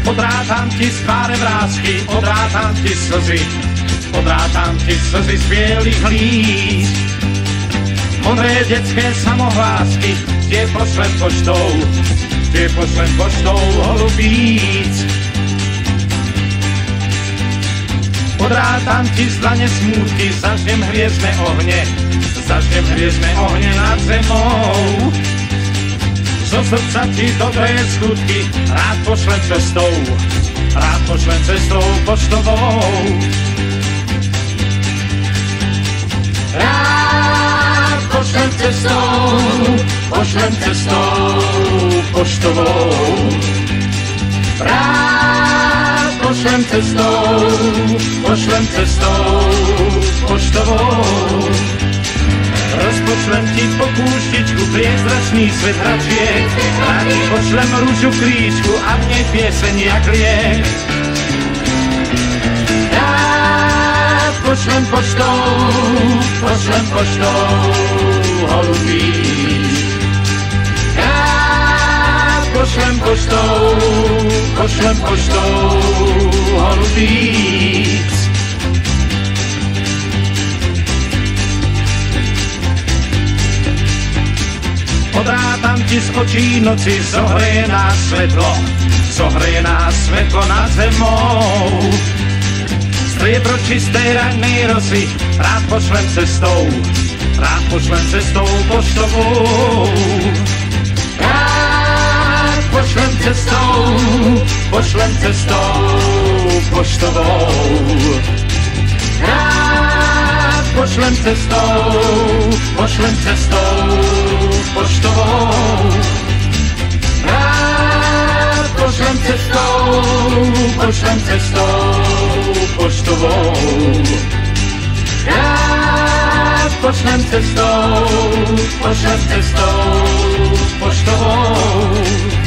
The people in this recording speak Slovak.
Odrátam ti z tváre vrásky, odrátam ti slzy, odrátam ti slzy z bielých líc. Modré detské samohlásky, tie pošlem poštou holubíc. Odrátam ti z dlane smútky, zažnem hviezdne ohne nad zemou. Zo srdca ti dobré skutky, rád pošlem cestou poštovou. Rád pošlem cestou poštovou. Rád pošlem cestou poštovou. Rozpošlem ti po púštičku priezračný svet hračiek. Rád ti pošlem rúžu krížku a v nej pieseň jak liek. Rád pošlem poštou holubíc. Rád pošlem poštou holubíc. Odrátam ti z očí noci, zohreje nás svetlo nad zemou. Striebro čistej rannej rosy, rád pošlem cestou poštovou. Rád pošlem cestou poštovou. Rád pošlem cestou poštovou. Rád pošlem cestou poštovou. Rád pošlem cestou poštovou.